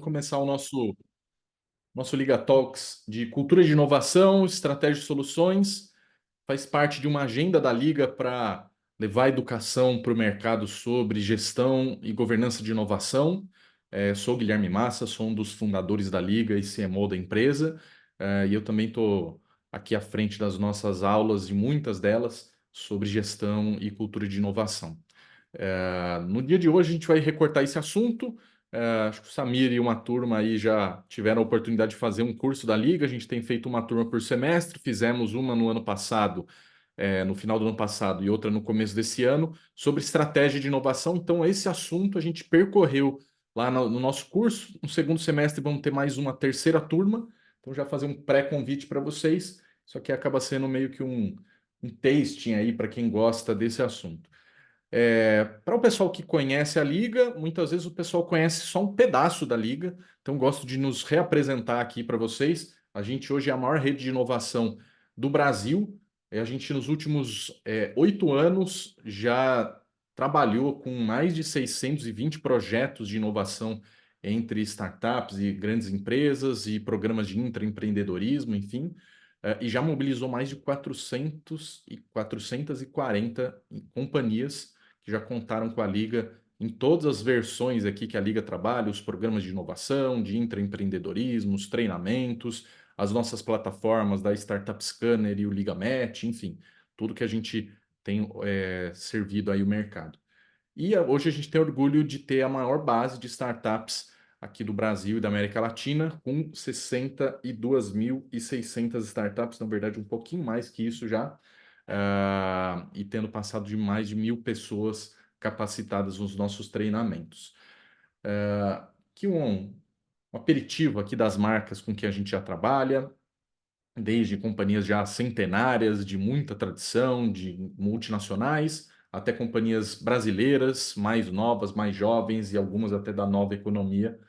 começar o nosso Liga Talks de cultura de inovação, estratégia de soluções. Faz parte de uma agenda da Liga para levar a educação para o mercado sobre gestão e governança de inovação. Sou Guilherme Massa, sou um dos fundadores da Liga e CMO da empresa. E eu também estou aqui à frente das nossas aulas, e muitas delas, sobre gestão e cultura de inovação. No dia de hoje a gente vai recortar esse assunto. Acho que o Samir e uma turma aí já tiveram a oportunidade de fazer um curso da Liga. A gente tem feito uma turma por semestre, fizemos uma no ano passado, no final do ano passado, e outra no começo desse ano, sobre estratégia de inovação. Então, esse assunto a gente percorreu lá no nosso curso. No segundo semestre vamos ter mais uma terceira turma. Então, já fazer um pré-convite para vocês. Isso aqui acaba sendo meio que um tasting aí para quem gosta desse assunto. Para o pessoal que conhece a Liga, muitas vezes o pessoal conhece só um pedaço da Liga, então gosto de nos reapresentar aqui para vocês. A gente hoje é a maior rede de inovação do Brasil. A gente, nos últimos 8 anos, já trabalhou com mais de 620 projetos de inovação entre startups e grandes empresas e programas de intraempreendedorismo, enfim. E já mobilizou mais de 440 companhias que já contaram com a Liga em todas as versões aqui que a Liga trabalha, os programas de inovação, de intraempreendedorismo, os treinamentos, as nossas plataformas da Startup Scanner e o Liga Match, enfim, tudo que a gente tem servido aí o mercado. E hoje a gente tem orgulho de ter a maior base de startups aqui do Brasil e da América Latina, com 62.600 startups, na verdade um pouquinho mais que isso já, e tendo passado de mais de 1.000 pessoas capacitadas nos nossos treinamentos. Aqui um aperitivo aqui das marcas com que a gente já trabalha, desde companhias já centenárias, de muita tradição, de multinacionais, até companhias brasileiras, mais novas, mais jovens e algumas até da nova economia.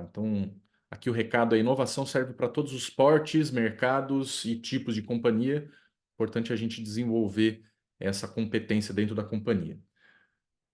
Então, aqui o recado é: inovação serve para todos os portes, mercados e tipos de companhia. Importante a gente desenvolver essa competência dentro da companhia.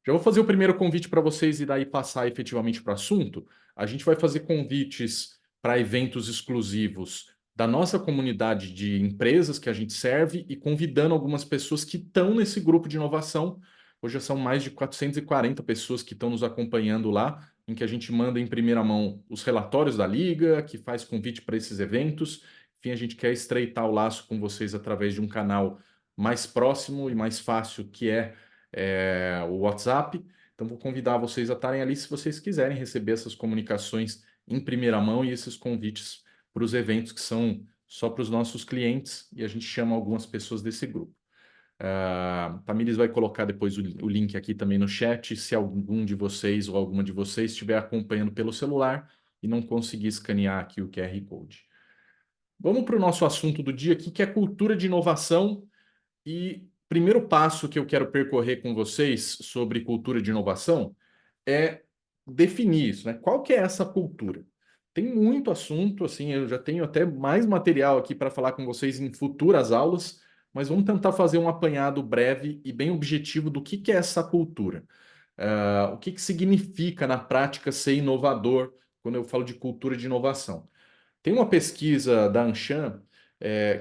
Já vou fazer o primeiro convite para vocês e daí passar efetivamente para o assunto. A gente vai fazer convites para eventos exclusivos da nossa comunidade de empresas que a gente serve e convidando algumas pessoas que estão nesse grupo de inovação. Hoje já são mais de 440 pessoas que estão nos acompanhando lá, em que a gente manda em primeira mão os relatórios da Liga, que faz convite para esses eventos. Enfim, a gente quer estreitar o laço com vocês através de um canal mais próximo e mais fácil, que o WhatsApp. Então, vou convidar vocês a estarem ali se vocês quiserem receber essas comunicações em primeira mão e esses convites para os eventos que são só para os nossos clientes, e a gente chama algumas pessoas desse grupo. Tamires vai colocar depois o link aqui também no chat, se algum de vocês ou alguma de vocês estiver acompanhando pelo celular e não conseguir escanear aqui o QR Code. Vamos para o nosso assunto do dia aqui, que é cultura de inovação. E primeiro passo que eu quero percorrer com vocês sobre cultura de inovação é definir isso, né? Qual que é essa cultura? Tem muito assunto, assim, eu já tenho até mais material aqui para falar com vocês em futuras aulas, mas vamos tentar fazer um apanhado breve e bem objetivo do que é essa cultura. O que significa na prática ser inovador quando eu falo de cultura de inovação? Tem uma pesquisa da Anshan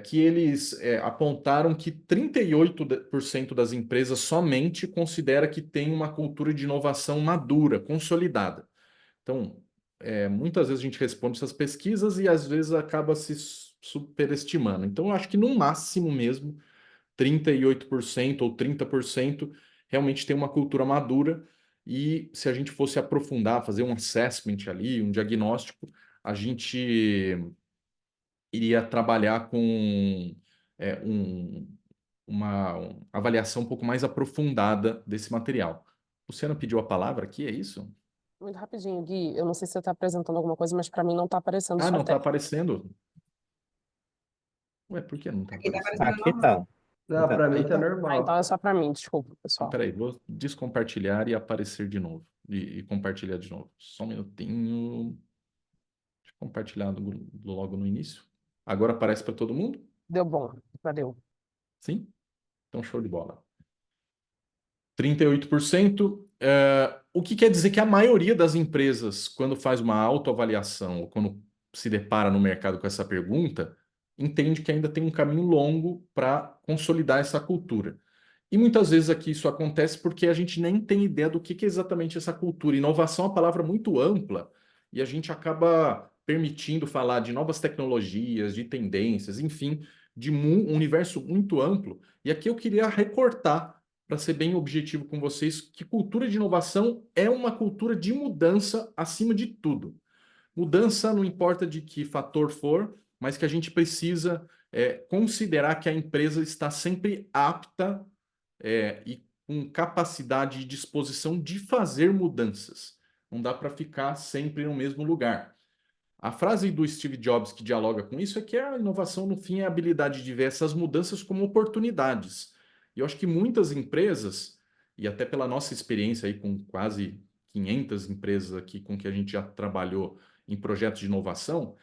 que eles apontaram que 38% das empresas somente considera que tem uma cultura de inovação madura, consolidada. Então, muitas vezes a gente responde essas pesquisas e às vezes acaba se superestimando. Então, eu acho que no máximo mesmo, 38% ou 30% realmente tem uma cultura madura. E se a gente fosse aprofundar, fazer um assessment ali, um diagnóstico, a gente iria trabalhar com uma avaliação um pouco mais aprofundada desse material. Luciana pediu a palavra aqui, é isso? Muito rapidinho, Gui. Eu não sei se você está apresentando alguma coisa, mas para mim não está aparecendo Ah, sua não está tela. aparecendo? Ué, por que não está Aqui tá aparecendo? aparecendo Aqui normal. tá. Não, pra mim Aí tá tá. Então é normal. só para mim, desculpa, Então, pessoal. peraí, vou descompartilhar e aparecer de novo. E compartilhar de novo. Só um minutinho. Deixa eu compartilhar logo no início. Agora aparece para todo mundo? Deu bom, valeu. Sim? Então, show de bola. 38%. O que quer dizer que a maioria das empresas, quando faz uma autoavaliação ou quando se depara no mercado com essa pergunta, entende que ainda tem um caminho longo para consolidar essa cultura. E muitas vezes aqui isso acontece porque a gente nem tem ideia do que é exatamente essa cultura. Inovação é uma palavra muito ampla e a gente acaba permitindo falar de novas tecnologias, de tendências, enfim, de um universo muito amplo. E aqui eu queria recortar, para ser bem objetivo com vocês, que cultura de inovação é uma cultura de mudança acima de tudo. Mudança não importa de que fator for, mas que a gente precisa considerar que a empresa está sempre apta e com capacidade e disposição de fazer mudanças. Não dá para ficar sempre no mesmo lugar. A frase do Steve Jobs que dialoga com isso é que a inovação, no fim, é a habilidade de ver essas mudanças como oportunidades. E eu acho que muitas empresas, e até pela nossa experiência aí com quase 500 empresas aqui com que a gente já trabalhou em projetos de inovação,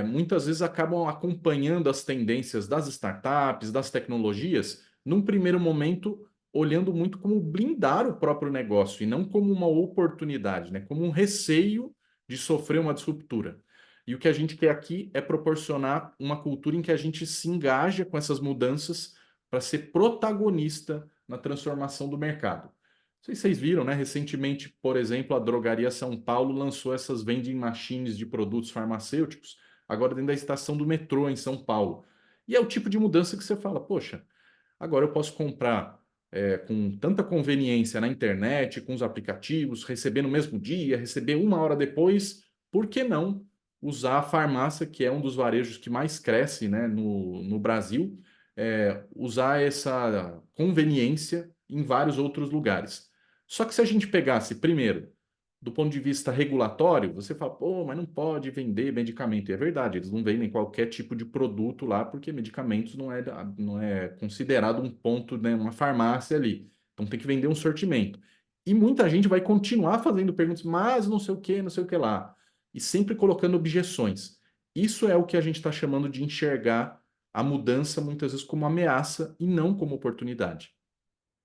muitas vezes acabam acompanhando as tendências das startups, das tecnologias, num primeiro momento, olhando muito como blindar o próprio negócio e não como uma oportunidade, né? Como um receio de sofrer uma disruptura. E o que a gente quer aqui é proporcionar uma cultura em que a gente se engaja com essas mudanças para ser protagonista na transformação do mercado. Não sei se vocês viram, né? Recentemente, por exemplo, a Drogaria São Paulo lançou essas vending machines de produtos farmacêuticos, agora dentro da estação do metrô em São Paulo. E é o tipo de mudança que você fala, poxa, agora eu posso comprar com tanta conveniência na internet, com os aplicativos, receber no mesmo dia, receber uma hora depois, por que não usar a farmácia, que é um dos varejos que mais cresce, né, no Brasil, usar essa conveniência em vários outros lugares. Só que se a gente pegasse primeiro do ponto de vista regulatório, você fala, pô, mas não pode vender medicamento. E é verdade, eles não vendem qualquer tipo de produto lá, porque medicamentos não é considerado um ponto, né, uma farmácia ali. Então tem que vender um sortimento. E muita gente vai continuar fazendo perguntas, mas não sei o que, não sei o que lá. E sempre colocando objeções. Isso é o que a gente está chamando de enxergar a mudança muitas vezes como ameaça e não como oportunidade.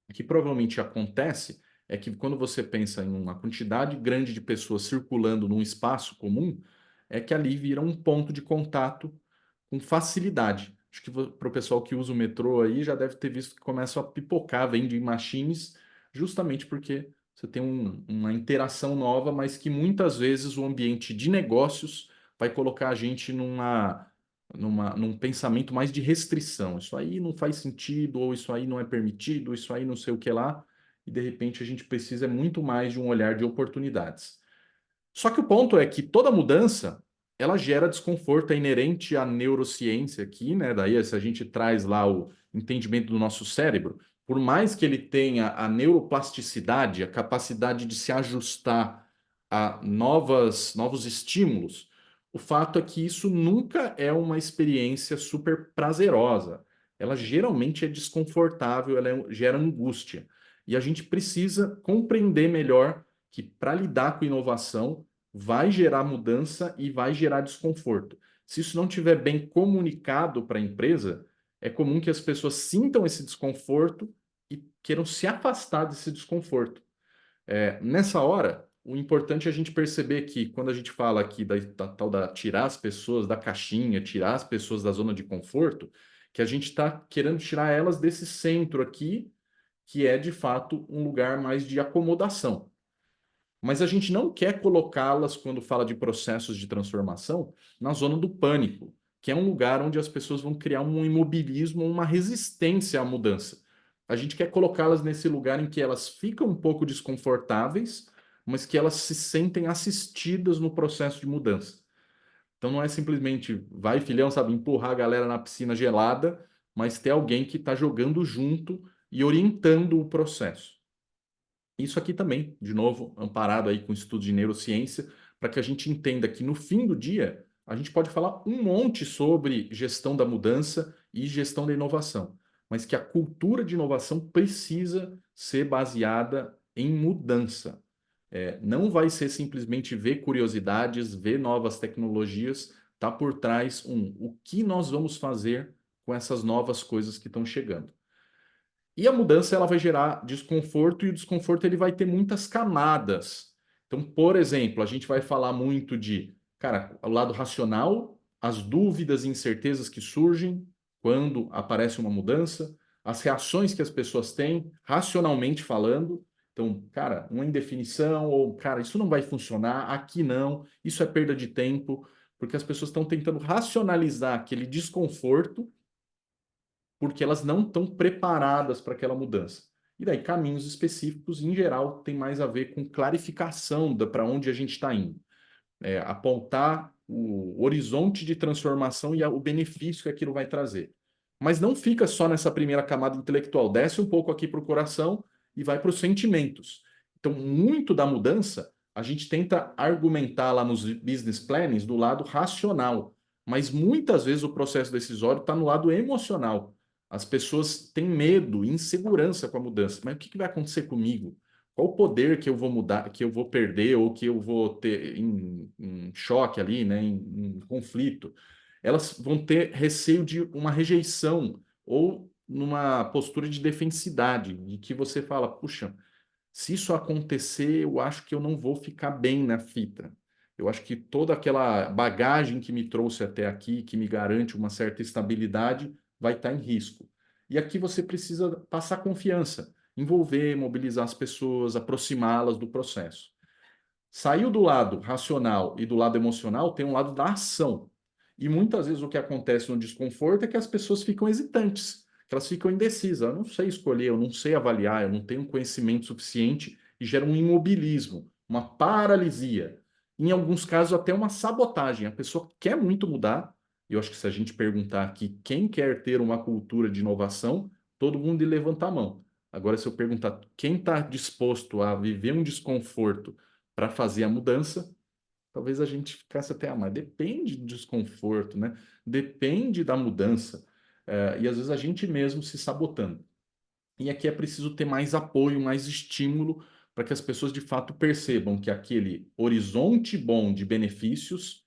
O que provavelmente acontece é que quando você pensa em uma quantidade grande de pessoas circulando num espaço comum, é que ali vira um ponto de contato com facilidade. Acho que para o pessoal que usa o metrô aí já deve ter visto que começam a pipocar vending machines, justamente porque você tem uma interação nova, mas que muitas vezes o ambiente de negócios vai colocar a gente num pensamento mais de restrição. Isso aí não faz sentido, ou isso aí não é permitido, ou isso aí não sei o que lá, e de repente a gente precisa muito mais de um olhar de oportunidades. Só que o ponto é que toda mudança ela gera desconforto, é inerente à neurociência aqui, né? Daí, se a gente traz lá o entendimento do nosso cérebro, por mais que ele tenha a neuroplasticidade, a capacidade de se ajustar a novos estímulos, o fato é que isso nunca é uma experiência super prazerosa. Ela geralmente é desconfortável, gera angústia. E a gente precisa compreender melhor que para lidar com inovação vai gerar mudança e vai gerar desconforto. Se isso não estiver bem comunicado para a empresa, é comum que as pessoas sintam esse desconforto e queiram se afastar desse desconforto. Nessa hora, o importante é a gente perceber que quando a gente fala aqui da tal da tirar as pessoas da caixinha, tirar as pessoas da zona de conforto, que a gente está querendo tirar elas desse centro aqui, que é de fato um lugar mais de acomodação. Mas a gente não quer colocá-las, quando fala de processos de transformação, na zona do pânico, que é um lugar onde as pessoas vão criar um imobilismo, uma resistência à mudança. A gente quer colocá-las nesse lugar em que elas ficam um pouco desconfortáveis, mas que elas se sentem assistidas no processo de mudança. Então não é simplesmente vai, filhão, sabe, empurrar a galera na piscina gelada, mas ter alguém que está jogando junto e orientando o processo. Isso aqui também, de novo, amparado aí com estudo de neurociência, para que a gente entenda que no fim do dia a gente pode falar um monte sobre gestão da mudança e gestão da inovação, mas que a cultura de inovação precisa ser baseada em mudança. Não vai ser simplesmente ver curiosidades, ver novas tecnologias, tá por trás o que nós vamos fazer com essas novas coisas que estão chegando. E a mudança ela vai gerar desconforto e o desconforto ele vai ter muitas camadas. Então, por exemplo, a gente vai falar muito de, cara, o lado racional, as dúvidas e incertezas que surgem quando aparece uma mudança, as reações que as pessoas têm, racionalmente falando. Então, cara, uma indefinição ou, cara, isso não vai funcionar, aqui não, isso é perda de tempo, porque as pessoas estão tentando racionalizar aquele desconforto porque elas não estão preparadas para aquela mudança. E daí, caminhos específicos, em geral, tem mais a ver com clarificação para onde a gente está indo. Apontar o horizonte de transformação e o benefício que aquilo vai trazer. Mas não fica só nessa primeira camada intelectual, desce um pouco aqui para o coração e vai para os sentimentos. Então, muito da mudança a gente tenta argumentar lá nos business plannings do lado racional, mas muitas vezes o processo decisório está no lado emocional. As pessoas têm medo, insegurança com a mudança. Mas o que vai acontecer comigo? Qual o poder que eu vou mudar, que eu vou perder ou que eu vou ter em choque ali, né, em conflito? Elas vão ter receio de uma rejeição ou numa postura de defensidade, de que você fala, puxa, se isso acontecer, eu acho que eu não vou ficar bem na fita. Eu acho que toda aquela bagagem que me trouxe até aqui, que me garante uma certa estabilidade, vai estar em risco. E aqui você precisa passar confiança, envolver, mobilizar as pessoas, aproximá-las do processo. Saiu do lado racional e do lado emocional, tem um lado da ação. E muitas vezes o que acontece no desconforto é que as pessoas ficam hesitantes, que elas ficam indecisas. Eu não sei escolher, eu não sei avaliar, eu não tenho conhecimento suficiente e gera um imobilismo, uma paralisia. Em alguns casos, até uma sabotagem. A pessoa quer muito mudar. E eu acho que se a gente perguntar aqui quem quer ter uma cultura de inovação, todo mundo levanta a mão. Agora, se eu perguntar quem está disposto a viver um desconforto para fazer a mudança, talvez a gente ficasse até, mas depende do desconforto, né? Depende da mudança. E às vezes a gente mesmo se sabotando. E aqui é preciso ter mais apoio, mais estímulo para que as pessoas de fato percebam que aquele horizonte bom de benefícios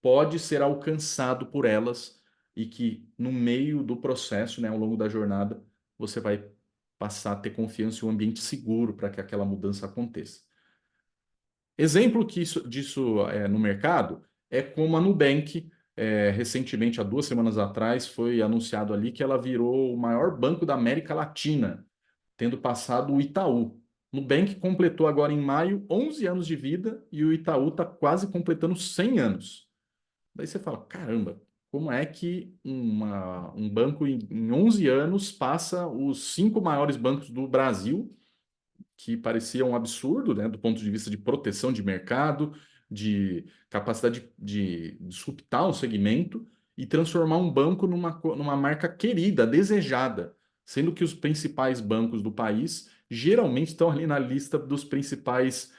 pode ser alcançado por elas e que no meio do processo, né, ao longo da jornada, você vai passar a ter confiança e um ambiente seguro para que aquela mudança aconteça. Exemplo disso no mercado é como a Nubank, recentemente, há 2 semanas atrás, foi anunciado ali que ela virou o maior banco da América Latina, tendo passado o Itaú. Nubank completou agora em maio 11 anos de vida e o Itaú está quase completando 100 anos. Daí você fala, caramba, como é que um banco em 11 anos passa os 5 maiores bancos do Brasil, que parecia um absurdo, né, do ponto de vista de proteção de mercado, de capacidade de disruptar um segmento e transformar um banco numa marca querida, desejada, sendo que os principais bancos do país geralmente estão ali na lista dos principais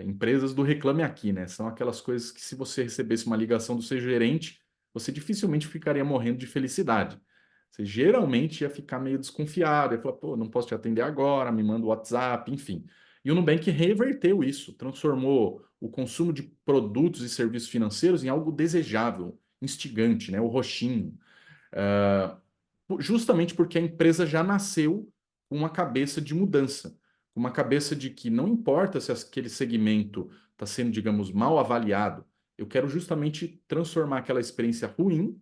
empresas do Reclame Aqui, né? São aquelas coisas que se você recebesse uma ligação do seu gerente, você dificilmente ficaria morrendo de felicidade. Você geralmente ia ficar meio desconfiado, ia falar, pô, não posso te atender agora, me manda o WhatsApp, enfim. E o Nubank reverteu isso, transformou o consumo de produtos e serviços financeiros em algo desejável, instigante, né? O roxinho. Ah, justamente porque a empresa já nasceu com uma cabeça de mudança, com uma cabeça de que não importa se aquele segmento está sendo, digamos, mal avaliado, eu quero justamente transformar aquela experiência ruim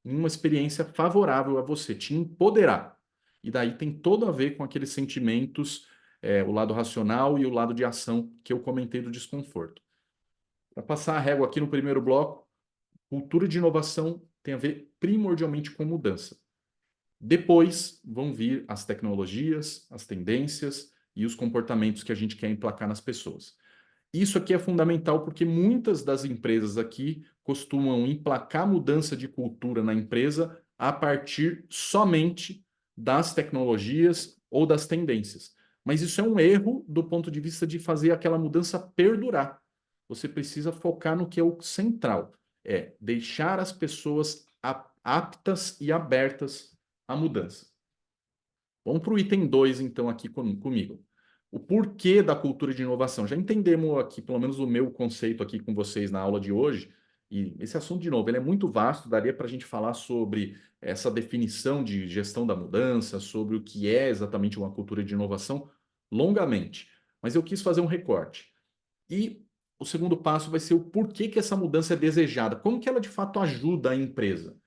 em uma experiência favorável a você, te empoderar. E daí tem todo a ver com aqueles sentimentos, o lado racional e o lado de ação que eu comentei do desconforto. Para passar a régua aqui no primeiro bloco, cultura de inovação tem a ver primordialmente com mudança. Depois vão vir as tecnologias, as tendências e os comportamentos que a gente quer emplacar nas pessoas. Isso aqui é fundamental porque muitas das empresas aqui costumam emplacar mudança de cultura na empresa a partir somente das tecnologias ou das tendências. Mas isso é um erro do ponto de vista de fazer aquela mudança perdurar. Você precisa focar no que é o central, é deixar as pessoas aptas e abertas à mudança. Vamos para o item 2, então, aqui comigo. O porquê da cultura de inovação. Já entendemos aqui, pelo menos o meu conceito aqui com vocês na aula de hoje, E esse assunto, de novo, ele é muito vasto, daria para a gente falar sobre essa definição de gestão da mudança, sobre o que é exatamente uma cultura de inovação, longamente. Mas eu quis fazer um recorte. E o segundo passo vai ser o porquê que essa mudança é desejada, como que ela de fato ajuda a empresa.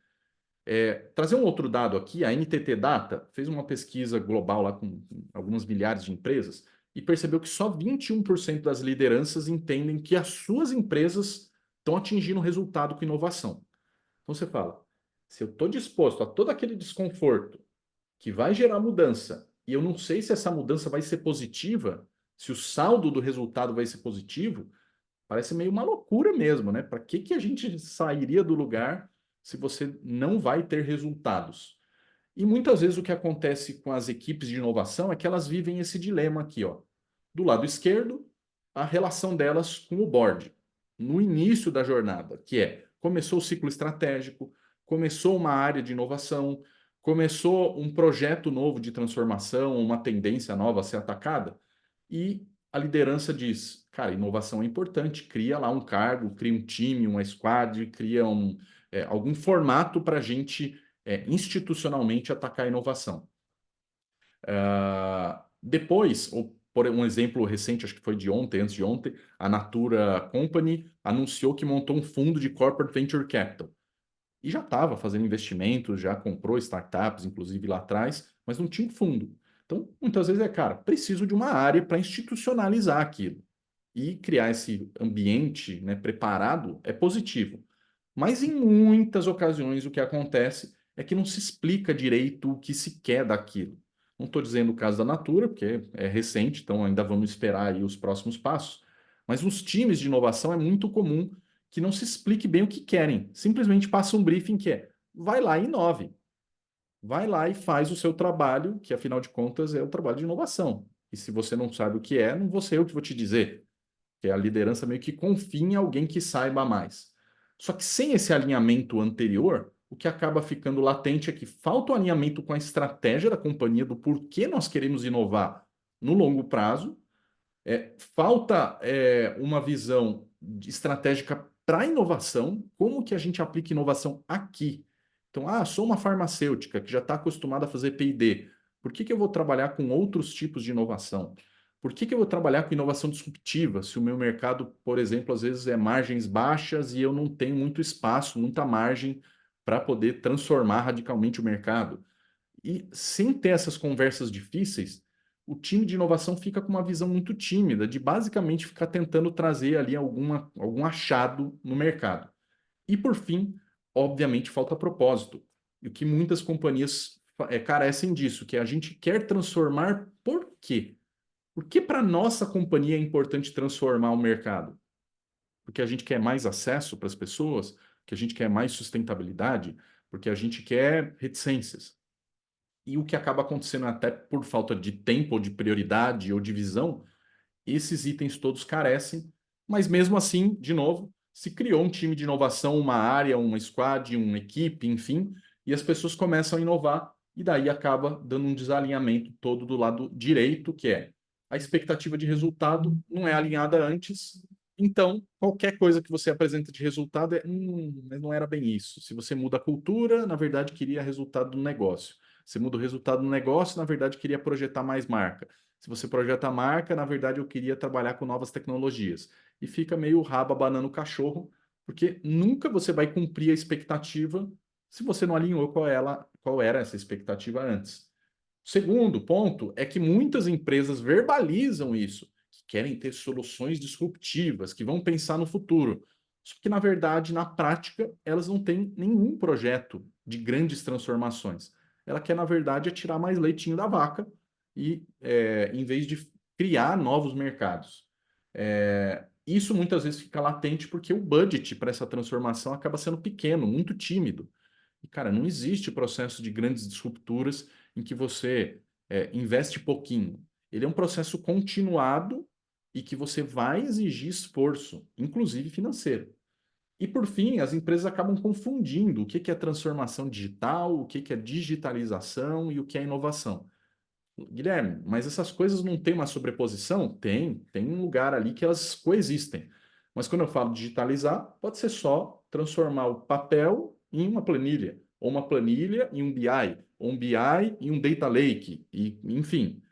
Trazer um outro dado aqui, a NTT Data fez uma pesquisa global lá com algumas milhares de empresas e percebeu que só 21% das lideranças entendem que as suas empresas estão atingindo resultado com inovação. Então você fala, se eu estou disposto a todo aquele desconforto que vai gerar mudança e eu não sei se essa mudança vai ser positiva, se o saldo do resultado vai ser positivo, parece meio uma loucura mesmo, né? Para que a gente sairia do lugar se você não vai ter resultados? E muitas vezes o que acontece com as equipes de inovação é que elas vivem esse dilema aqui, ó. Do lado esquerdo, a relação delas com o board, no início da jornada, que é começou o ciclo estratégico, começou uma área de inovação, começou um projeto novo de transformação, uma tendência nova a ser atacada, e a liderança diz, cara, inovação é importante, cria lá um cargo, cria um time, uma squad, cria algum formato para a gente institucionalmente atacar a inovação. Depois, por um exemplo recente, acho que foi de ontem, antes de ontem, a Natura Company anunciou que montou um fundo de corporate venture capital. E já estava fazendo investimentos, já comprou startups, inclusive lá atrás, mas não tinha um fundo. Então, muitas vezes cara, preciso de uma área para institucionalizar aquilo. E criar esse ambiente, né, preparado é positivo. Mas em muitas ocasiões o que acontece é que não se explica direito o que se quer daquilo. Não estou dizendo o caso da Natura, porque é recente, então ainda vamos esperar aí os próximos passos. Mas nos times de inovação é muito comum que não se explique bem o que querem. Simplesmente passa um briefing que é: vai lá e inove. Vai lá e faz o seu trabalho, que afinal de contas é o trabalho de inovação. E se você não sabe o que é, não vou ser eu que vou te dizer, que a liderança meio que confia em alguém que saiba mais. Só que sem esse alinhamento anterior, o que acaba ficando latente é que falta o alinhamento com a estratégia da companhia do porquê nós queremos inovar no longo prazo, falta uma visão estratégica para a inovação, como que a gente aplica inovação aqui. Então, sou uma farmacêutica que já está acostumada a fazer P&D. Por que eu vou trabalhar com outros tipos de inovação? Por que eu vou trabalhar com inovação disruptiva se o meu mercado, por exemplo, às vezes é margens baixas e eu não tenho muito espaço, muita margem para poder transformar radicalmente o mercado? E sem ter essas conversas difíceis, o time de inovação fica com uma visão muito tímida, de basicamente ficar tentando trazer ali algum achado no mercado. E por fim, obviamente, falta propósito. E o que muitas companhias carecem disso, que é a gente quer transformar por quê? Por que para nossa companhia é importante transformar o mercado? Porque a gente quer mais acesso para as pessoas, porque a gente quer mais sustentabilidade, porque a gente quer reticências. E o que acaba acontecendo até por falta de tempo, ou de prioridade, ou de visão, esses itens todos carecem, mas mesmo assim, de novo, se criou um time de inovação, uma área, uma squad, uma equipe, enfim, e as pessoas começam a inovar, e daí acaba dando um desalinhamento todo do lado direito, que é a expectativa de resultado não é alinhada antes, então qualquer coisa que você apresenta de resultado mas não era bem isso. Se você muda a cultura, na verdade queria resultado do negócio. Se muda o resultado do negócio, na verdade queria projetar mais marca. Se você projeta a marca, na verdade eu queria trabalhar com novas tecnologias. E fica meio rabo abanando o cachorro, porque nunca você vai cumprir a expectativa se você não alinhou qual era essa expectativa antes. O segundo ponto é que muitas empresas verbalizam isso, que querem ter soluções disruptivas, que vão pensar no futuro. Só que, na verdade, na prática, elas não têm nenhum projeto de grandes transformações. Ela quer, na verdade, é tirar mais leitinho da vaca e, em vez de criar novos mercados. Isso muitas vezes fica latente porque o budget para essa transformação acaba sendo pequeno, muito tímido. E, cara, não existe processo de grandes disrupturas em que você investe pouquinho. Ele é um processo continuado e que você vai exigir esforço, inclusive financeiro. E, por fim, as empresas acabam confundindo o que é transformação digital, o que é digitalização e o que é inovação. Guilherme, mas essas coisas não têm uma sobreposição? Tem um lugar ali que elas coexistem. Mas quando eu falo digitalizar, pode ser só transformar o papel em uma planilha, ou uma planilha em um BI, ou um BI em um data lake, e, enfim.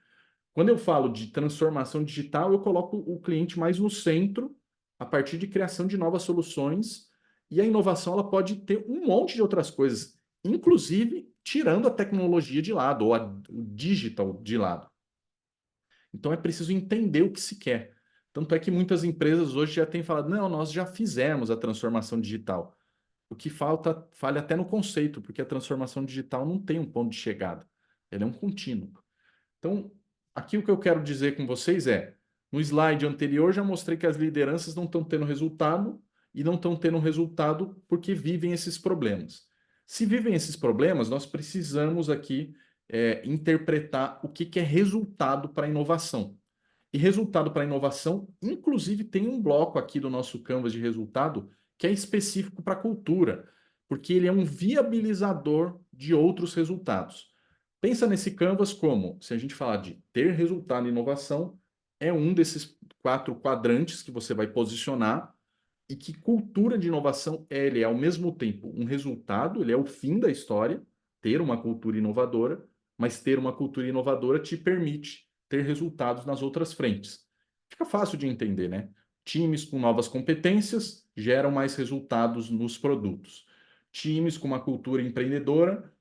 Quando eu falo de transformação digital, eu coloco o cliente mais no centro, a partir de criação de novas soluções, e a inovação ela pode ter um monte de outras coisas, inclusive tirando a tecnologia de lado, ou o digital de lado. Então é preciso entender o que se quer. Tanto é que muitas empresas hoje já têm falado, não, nós já fizemos a transformação digital. O que falha até no conceito, porque a transformação digital não tem um ponto de chegada. Ela é um contínuo. Então, aqui o que eu quero dizer com vocês é, no slide anterior já mostrei que as lideranças não estão tendo resultado e não estão tendo resultado porque vivem esses problemas. Se vivem esses problemas, nós precisamos aqui interpretar o que é resultado para a inovação. E resultado para a inovação, inclusive, tem um bloco aqui do nosso Canvas de resultado que é específico para a cultura, porque ele é um viabilizador de outros resultados. Pensa nesse Canvas como, se a gente falar de ter resultado em inovação, é um desses 4 quadrantes que você vai posicionar e que cultura de inovação ele é ao mesmo tempo um resultado, ele é o fim da história, ter uma cultura inovadora, mas ter uma cultura inovadora te permite ter resultados nas outras frentes. Fica fácil de entender, né? Times com novas competências geram mais resultados nos produtos. Times com uma cultura empreendedora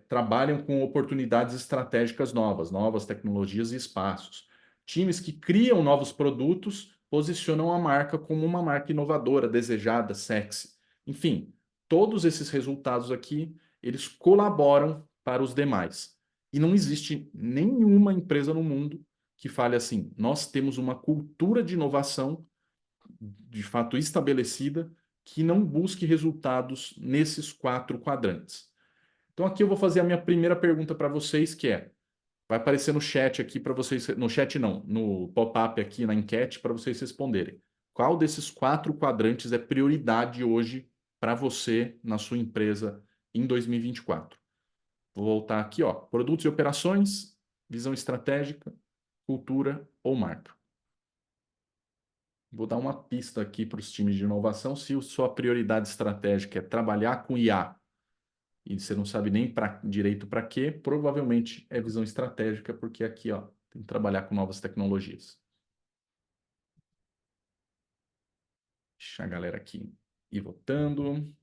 trabalham com oportunidades estratégicas novas, novas tecnologias e espaços. Times que criam novos produtos posicionam a marca como uma marca inovadora, desejada, sexy. Enfim, todos esses resultados aqui, eles colaboram para os demais. E não existe nenhuma empresa no mundo que fale assim: nós temos uma cultura de inovação de fato estabelecida que não busque resultados nesses 4 quadrantes. Então aqui eu vou fazer a minha primeira pergunta para vocês, que é, vai aparecer no chat aqui para vocês, no chat não, no pop-up aqui na enquete para vocês responderem. Qual desses 4 quadrantes é prioridade hoje para você na sua empresa em 2024? Vou voltar aqui, ó, produtos e operações, visão estratégica, cultura ou marca. Vou dar uma pista aqui para os times de inovação. Se a sua prioridade estratégica é trabalhar com IA e você não sabe nem direito para quê, provavelmente é visão estratégica, porque aqui, ó, tem que trabalhar com novas tecnologias. Deixa a galera aqui ir votando.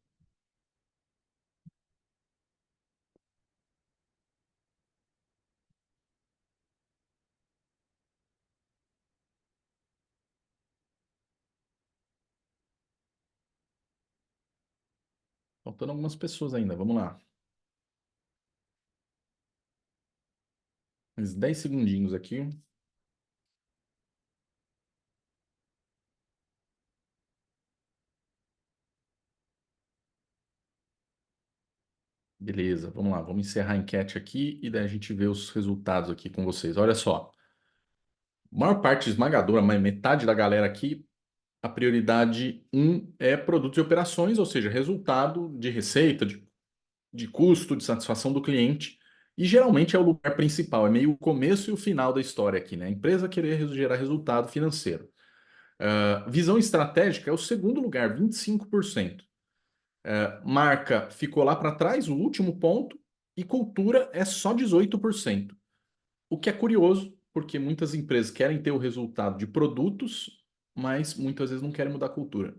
Faltando algumas pessoas ainda, vamos lá. Uns 10 segundinhos aqui. Beleza, vamos lá, vamos encerrar a enquete aqui e daí a gente vê os resultados aqui com vocês. Olha só, a maior parte esmagadora, mas metade da galera aqui, a prioridade um é produtos e operações, ou seja, resultado de receita, de custo, de satisfação do cliente. E geralmente é o lugar principal, é meio o começo e o final da história aqui, né? A empresa querer gerar resultado financeiro. Visão estratégica é o segundo lugar, 25%. Marca ficou lá para trás, o último ponto, e cultura é só 18%. O que é curioso, porque muitas empresas querem ter o resultado de produtos, mas muitas vezes não querem mudar a cultura.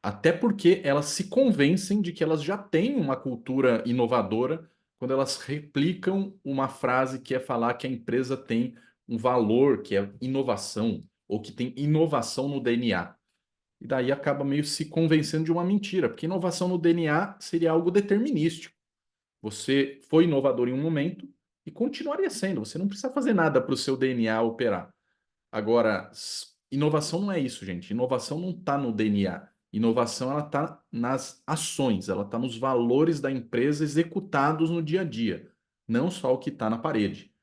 Até porque elas se convencem de que elas já têm uma cultura inovadora quando elas replicam uma frase que é falar que a empresa tem um valor, que é inovação, ou que tem inovação no DNA. E daí acaba meio se convencendo de uma mentira, porque inovação no DNA seria algo determinístico. Você foi inovador em um momento e continuaria sendo. Você não precisa fazer nada para o seu DNA operar. Agora, inovação não é isso, gente. Inovação não está no DNA. Inovação ela está nas ações, ela está nos valores da empresa executados no dia a dia, não só o que está na parede.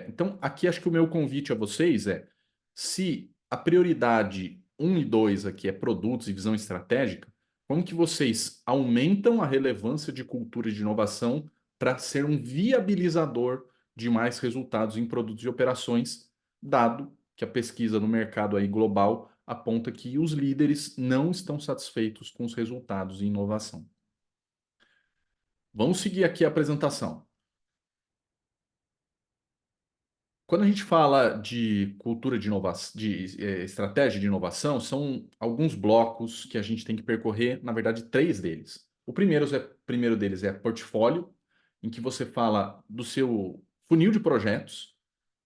Então, aqui acho que o meu convite a vocês é: se a prioridade um e 2 aqui é produtos e visão estratégica, como que vocês aumentam a relevância de cultura de inovação para ser um viabilizador de mais resultados em produtos e operações, dado que a pesquisa no mercado aí global aponta que os líderes não estão satisfeitos com os resultados em inovação. Vamos seguir aqui a apresentação. Quando a gente fala de cultura de inovação, estratégia de inovação, são alguns blocos que a gente tem que percorrer, na verdade, três deles. O primeiro deles é portfólio, em que você fala do seu funil de projetos,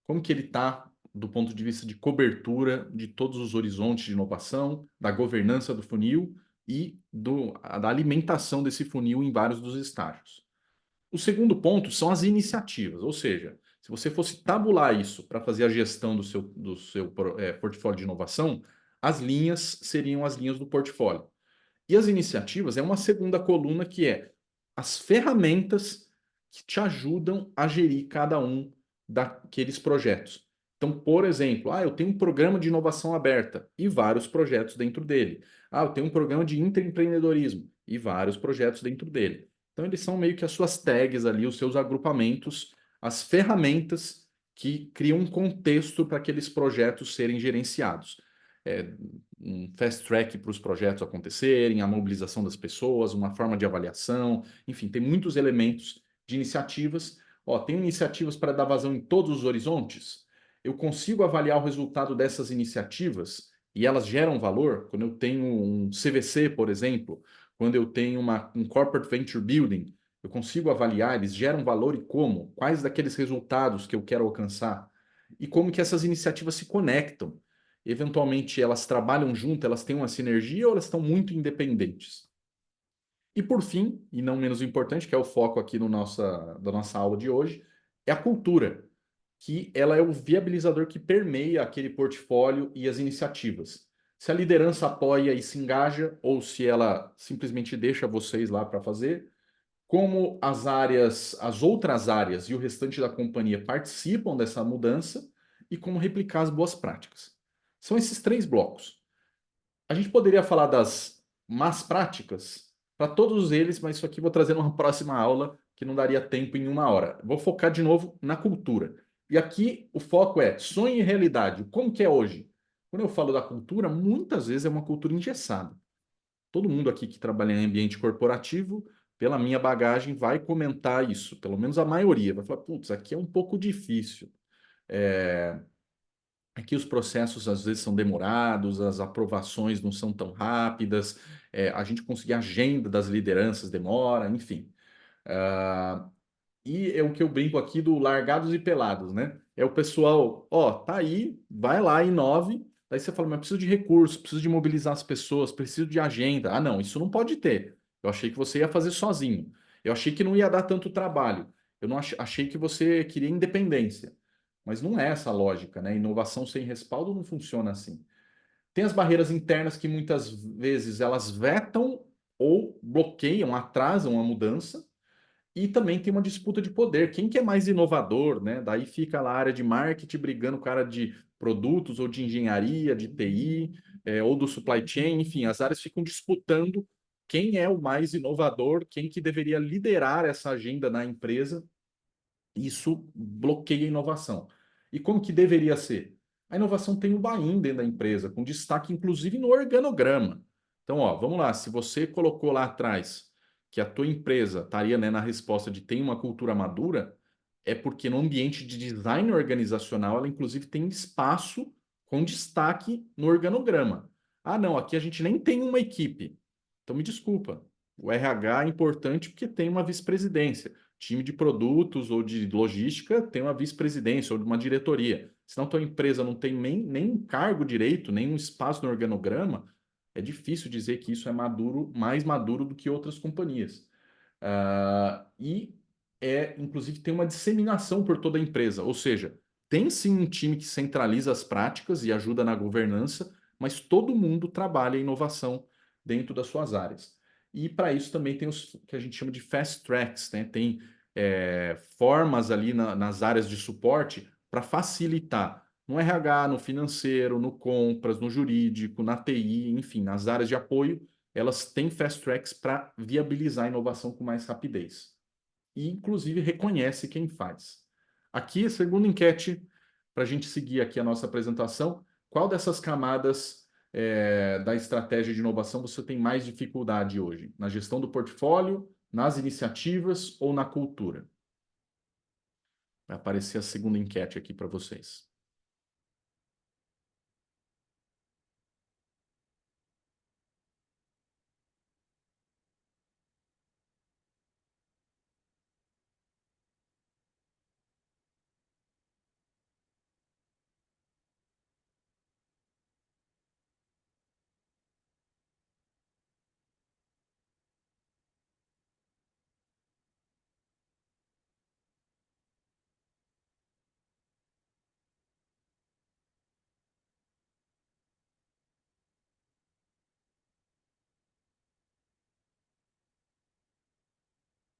como que ele está do ponto de vista de cobertura de todos os horizontes de inovação, da governança do funil e da alimentação desse funil em vários dos estágios. O segundo ponto são as iniciativas, ou seja, se você fosse tabular isso para fazer a gestão do seu portfólio de inovação, as linhas seriam as linhas do portfólio. E as iniciativas é uma segunda coluna que é as ferramentas que te ajudam a gerir cada um daqueles projetos. Então, por exemplo, eu tenho um programa de inovação aberta e vários projetos dentro dele. Eu tenho um programa de intraempreendedorismo e vários projetos dentro dele. Então, eles são meio que as suas tags ali, os seus agrupamentos, as ferramentas que criam um contexto para aqueles projetos serem gerenciados. Um fast track para os projetos acontecerem, a mobilização das pessoas, uma forma de avaliação, enfim, tem muitos elementos de iniciativas. Tem iniciativas para dar vazão em todos os horizontes? Eu consigo avaliar o resultado dessas iniciativas e elas geram valor? Quando eu tenho um CVC, por exemplo, quando eu tenho um Corporate Venture Building, eu consigo avaliar, eles geram valor e como? Quais daqueles resultados que eu quero alcançar? E como que essas iniciativas se conectam? Eventualmente, elas trabalham junto, elas têm uma sinergia ou elas estão muito independentes? E por fim, e não menos importante, que é o foco aqui no da nossa aula de hoje, é a cultura, que ela é o viabilizador que permeia aquele portfólio e as iniciativas. Se a liderança apoia e se engaja, ou se ela simplesmente deixa vocês lá para fazer, como as outras áreas e o restante da companhia participam dessa mudança e como replicar as boas práticas. São esses três blocos. A gente poderia falar das más práticas para todos eles, mas isso aqui eu vou trazer numa próxima aula que não daria tempo em uma hora. Vou focar de novo na cultura. E aqui o foco é sonho e realidade. Como que é hoje? Quando eu falo da cultura, muitas vezes é uma cultura engessada. Todo mundo aqui que trabalha em ambiente corporativo, pela minha bagagem, vai comentar isso. Pelo menos a maioria. Vai falar, putz, aqui é um pouco difícil. Aqui os processos às vezes são demorados, as aprovações não são tão rápidas, a gente conseguir a agenda das lideranças demora, enfim. Ah, e é o que eu brinco aqui do largados e pelados, né? É o pessoal, tá aí, vai lá, inove. Daí você fala, mas preciso de recurso, preciso de mobilizar as pessoas, preciso de agenda. Não, isso não pode ter. Eu achei que você ia fazer sozinho. Eu achei que não ia dar tanto trabalho. Eu não achei que você queria independência. Mas não é essa a lógica, né? Inovação sem respaldo não funciona assim. Tem as barreiras internas que muitas vezes elas vetam ou bloqueiam, atrasam a mudança. E também tem uma disputa de poder. Quem que é mais inovador, né? Daí fica lá a área de marketing brigando com a área de produtos ou de engenharia, de TI, ou do supply chain, enfim, as áreas ficam disputando quem é o mais inovador, quem que deveria liderar essa agenda na empresa. Isso bloqueia a inovação. E como que deveria ser? A inovação tem um buy-in dentro da empresa, com destaque inclusive no organograma. Então, vamos lá, se você colocou lá atrás que a tua empresa estaria, né, na resposta de tem uma cultura madura, é porque no ambiente de design organizacional ela inclusive tem espaço com destaque no organograma. Não, aqui a gente nem tem uma equipe. Então me desculpa. O RH é importante porque tem uma vice-presidência. Time de produtos ou de logística tem uma vice-presidência ou uma diretoria. Senão tua empresa não tem nem um cargo direito, nem um espaço no organograma, é difícil dizer que isso é maduro, mais maduro do que outras companhias. Inclusive, tem uma disseminação por toda a empresa, ou seja, tem sim um time que centraliza as práticas e ajuda na governança, mas todo mundo trabalha em inovação dentro das suas áreas. E para isso também tem os que a gente chama de fast tracks, né? Tem formas ali nas áreas de suporte para facilitar no RH, no financeiro, no compras, no jurídico, na TI, enfim, nas áreas de apoio, elas têm fast tracks para viabilizar a inovação com mais rapidez. E, inclusive, reconhece quem faz. Aqui, a segunda enquete, para a gente seguir aqui a nossa apresentação, qual dessas camadas da estratégia de inovação você tem mais dificuldade hoje? Na gestão do portfólio, nas iniciativas ou na cultura? Vai aparecer a segunda enquete aqui para vocês.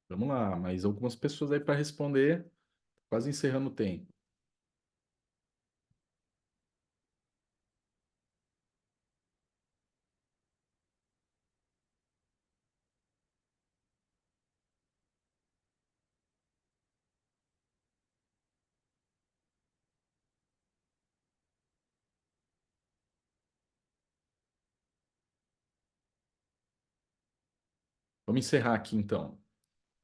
Vamos lá, mais algumas pessoas aí para responder, quase encerrando o tempo. Vamos encerrar aqui então.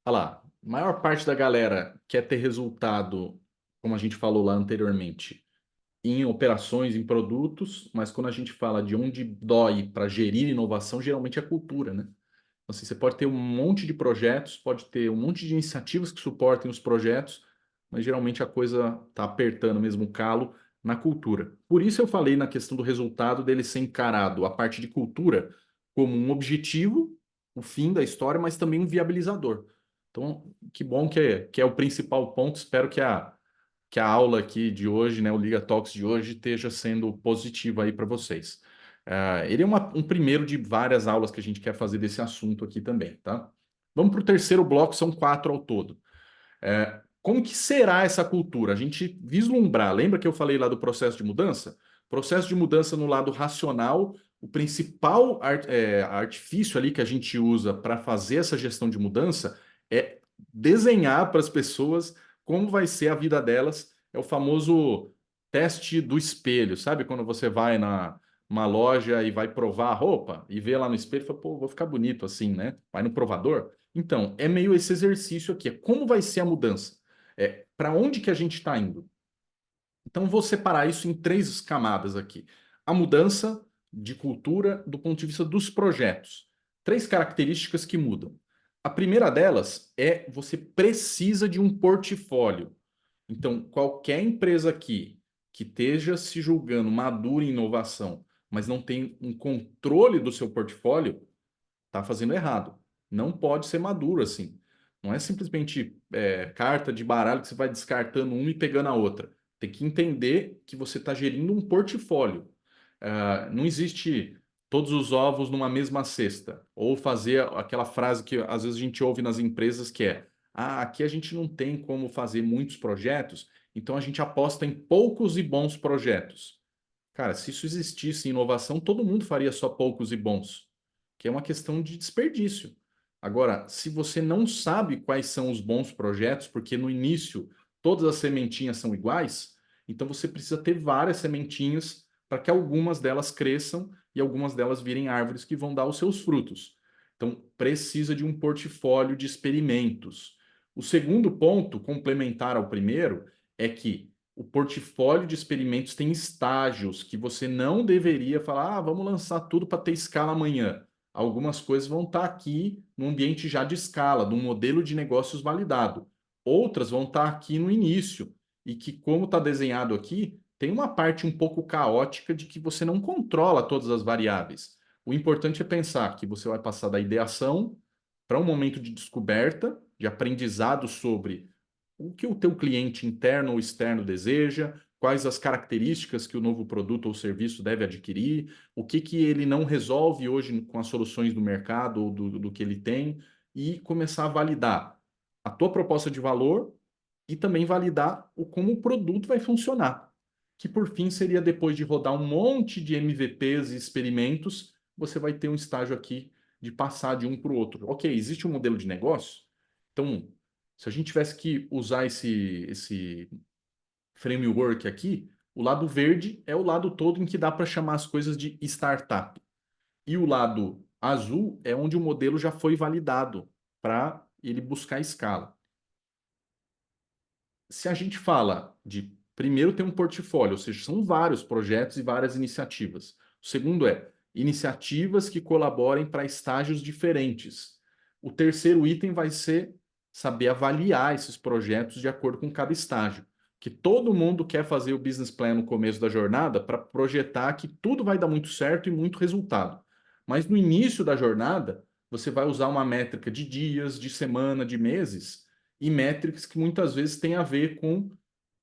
Olha lá, a maior parte da galera quer ter resultado, como a gente falou lá anteriormente, em operações, em produtos, mas quando a gente fala de onde dói para gerir inovação, geralmente é a cultura, né? Então, assim, você pode ter um monte de projetos, pode ter um monte de iniciativas que suportem os projetos, mas geralmente a coisa está apertando mesmo o calo na cultura. Por isso eu falei na questão do resultado dele ser encarado, a parte de cultura, como um objetivo, o fim da história, mas também um viabilizador. Então, que bom que é o principal ponto. Espero que a aula aqui de hoje, né, o Liga Talks de hoje, esteja sendo positiva aí para vocês. Ele é um primeiro de várias aulas que a gente quer fazer desse assunto aqui também, tá? Vamos para o terceiro bloco, são 4 ao todo. Como que será essa cultura? A gente vislumbrar, lembra que eu falei lá do processo de mudança? Processo de mudança no lado racional, o principal artifício ali que a gente usa para fazer essa gestão de mudança é desenhar para as pessoas como vai ser a vida delas. É o famoso teste do espelho, sabe? Quando você vai na uma loja e vai provar a roupa e vê lá no espelho e fala, pô, vou ficar bonito assim, né? Vai no provador. Então, é meio esse exercício aqui, é como vai ser a mudança. Para onde que a gente está indo? Então, vou separar isso em 3 camadas aqui. A mudança de cultura do ponto de vista dos projetos. 3 características que mudam. A primeira delas é você precisa de um portfólio. Então, qualquer empresa aqui que esteja se julgando madura em inovação, mas não tem um controle do seu portfólio, está fazendo errado. Não pode ser maduro assim. Não é simplesmente carta de baralho que você vai descartando uma e pegando a outra. Tem que entender que você está gerindo um portfólio. Não existe todos os ovos numa mesma cesta. Ou fazer aquela frase que às vezes a gente ouve nas empresas que é: aqui a gente não tem como fazer muitos projetos, então a gente aposta em poucos e bons projetos. Cara, se isso existisse em inovação, todo mundo faria só poucos e bons, que é uma questão de desperdício. Agora, se você não sabe quais são os bons projetos, porque no início todas as sementinhas são iguais, então você precisa ter várias sementinhas para que algumas delas cresçam e algumas delas virem árvores que vão dar os seus frutos. Então, precisa de um portfólio de experimentos. O segundo ponto, complementar ao primeiro, é que o portfólio de experimentos tem estágios que você não deveria falar, vamos lançar tudo para ter escala amanhã. Algumas coisas vão estar aqui no ambiente já de escala, de um modelo de negócios validado. Outras vão estar aqui no início, e que, como está desenhado aqui, tem uma parte um pouco caótica de que você não controla todas as variáveis. O importante é pensar que você vai passar da ideação para um momento de descoberta, de aprendizado sobre o que o teu cliente interno ou externo deseja, quais as características que o novo produto ou serviço deve adquirir, o que ele não resolve hoje com as soluções do mercado ou do que ele tem, e começar a validar a tua proposta de valor e também validar como o produto vai funcionar. Que por fim seria depois de rodar um monte de MVPs e experimentos, você vai ter um estágio aqui de passar de um para o outro. Ok, existe um modelo de negócio? Então, se a gente tivesse que usar esse framework aqui, O lado verde é o lado todo em que dá para chamar as coisas de startup. E o lado azul é onde o modelo já foi validado para ele buscar escala. Se a gente fala de primeiro ter um portfólio, ou seja, são vários projetos e várias iniciativas. O segundo é iniciativas que colaborem para estágios diferentes. O terceiro item vai ser saber avaliar esses projetos de acordo com cada estágio. Que todo mundo quer fazer o business plan no começo da jornada para projetar que tudo vai dar muito certo e muito resultado. Mas no início da jornada, você vai usar uma métrica de dias, de semana, de meses e métricas que muitas vezes têm a ver com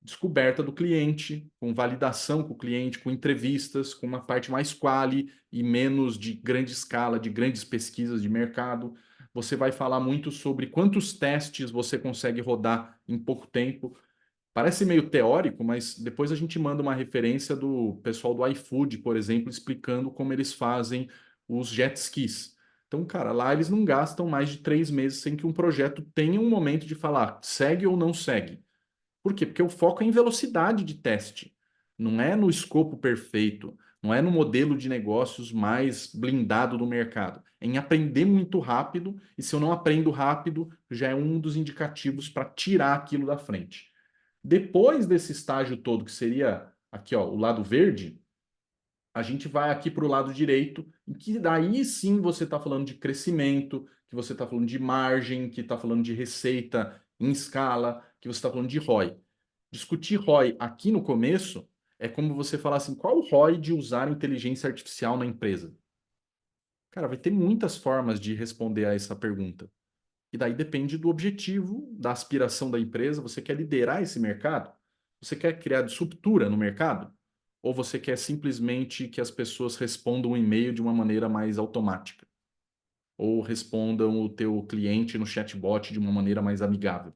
descoberta do cliente, com validação com o cliente, com entrevistas, com uma parte mais quali e menos de grande escala, de grandes pesquisas de mercado. Você vai falar muito sobre quantos testes você consegue rodar em pouco tempo. Parece meio teórico, mas depois a gente manda uma referência do pessoal do iFood, por exemplo, explicando como eles fazem os jet skis. Então, cara, lá eles não gastam mais de 3 meses sem que um projeto tenha um momento de falar segue ou não segue. Por quê? Porque o foco é em velocidade de teste, não é no escopo perfeito, não é no modelo de negócios mais blindado do mercado. É em aprender muito rápido, e se eu não aprendo rápido, já é um dos indicativos para tirar aquilo da frente. Depois desse estágio todo, que seria aqui, ó, o lado verde, a gente vai aqui para o lado direito, em que daí sim você está falando de crescimento, que você está falando de margem, que está falando de receita em escala, que você está falando de ROI. Discutir ROI aqui no começo é como você falar assim, qual o ROI de usar inteligência artificial na empresa? Cara, vai ter muitas formas de responder a essa pergunta. E daí depende do objetivo, da aspiração da empresa. Você quer liderar esse mercado? Você quer criar disruptura no mercado? Ou você quer simplesmente que as pessoas respondam um e-mail de uma maneira mais automática? Ou respondam o teu cliente no chatbot de uma maneira mais amigável?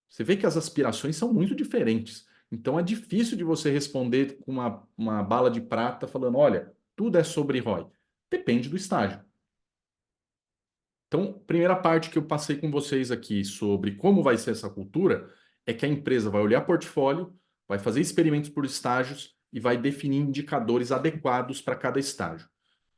Você vê que as aspirações são muito diferentes. Então é difícil de você responder com uma bala de prata falando, olha, tudo é sobre ROI. Depende do estágio. Então, primeira parte que eu passei com vocês aqui sobre como vai ser essa cultura é que a empresa vai olhar portfólio, vai fazer experimentos por estágios e vai definir indicadores adequados para cada estágio.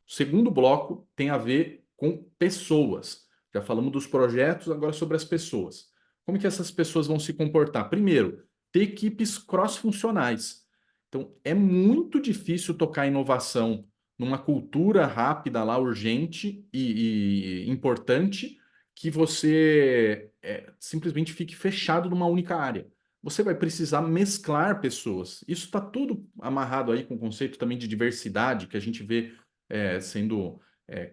O segundo bloco tem a ver com pessoas. Já falamos dos projetos, agora sobre as pessoas. Como que essas pessoas vão se comportar? Primeiro, ter equipes cross-funcionais. Então, é muito difícil tocar inovação numa cultura rápida lá, urgente e importante, que você simplesmente fique fechado numa única área. Você vai precisar mesclar pessoas. Isso está tudo amarrado aí com o conceito também de diversidade, que a gente vê sendo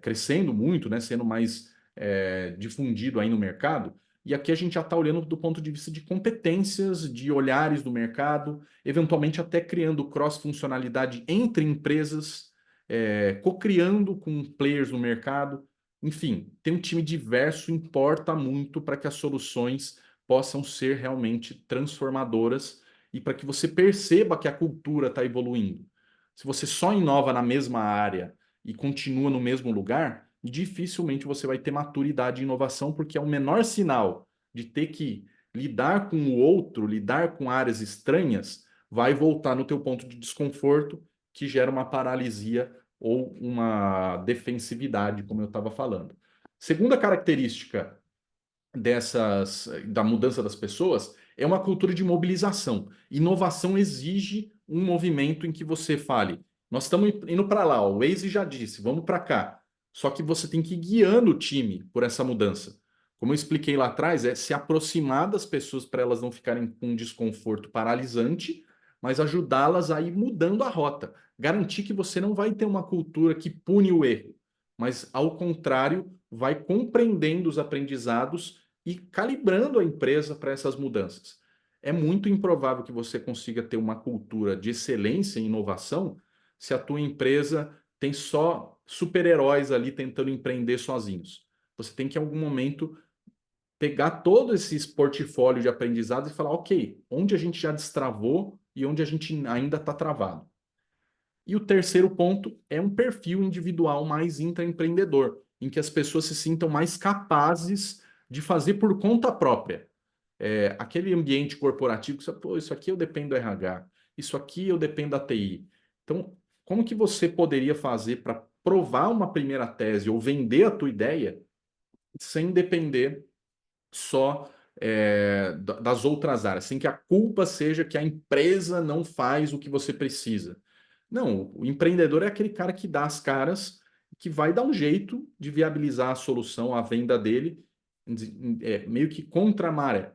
crescendo muito, né, sendo mais difundido aí no mercado. E aqui a gente já está olhando do ponto de vista de competências, de olhares do mercado, eventualmente até criando cross-funcionalidade entre empresas, co-criando com players no mercado. Enfim, ter um time diverso importa muito para que as soluções possam ser realmente transformadoras e para que você perceba que a cultura está evoluindo. Se você só inova na mesma área e continua no mesmo lugar, dificilmente você vai ter maturidade e inovação, porque é o menor sinal de ter que lidar com o outro, lidar com áreas estranhas, vai voltar no teu ponto de desconforto, que gera uma paralisia ou uma defensividade, como eu estava falando. Segunda característica da mudança das pessoas é uma cultura de mobilização. Inovação exige um movimento em que você fale, nós estamos indo para lá, ó, o Waze já disse, vamos para cá. Só que você tem que ir guiando o time por essa mudança. Como eu expliquei lá atrás, é se aproximar das pessoas para elas não ficarem com um desconforto paralisante, mas ajudá-las a ir mudando a rota. Garantir que você não vai ter uma cultura que pune o erro, mas, ao contrário, vai compreendendo os aprendizados e calibrando a empresa para essas mudanças. É muito improvável que você consiga ter uma cultura de excelência em inovação se a tua empresa tem só super-heróis ali tentando empreender sozinhos. Você tem que, em algum momento, pegar todo esse portfólio de aprendizado e falar, ok, onde a gente já destravou e onde a gente ainda está travado. E o terceiro ponto é um perfil individual mais intraempreendedor, em que as pessoas se sintam mais capazes de fazer por conta própria. Aquele ambiente corporativo que você, pô, isso aqui eu dependo do RH, isso aqui eu dependo da TI. Então, como que você poderia fazer para provar uma primeira tese ou vender a tua ideia sem depender só das outras áreas, sem que a culpa seja que a empresa não faz o que você precisa? Não, o empreendedor é aquele cara que dá as caras, que vai dar um jeito de viabilizar a solução, a venda dele, meio que contra a maré.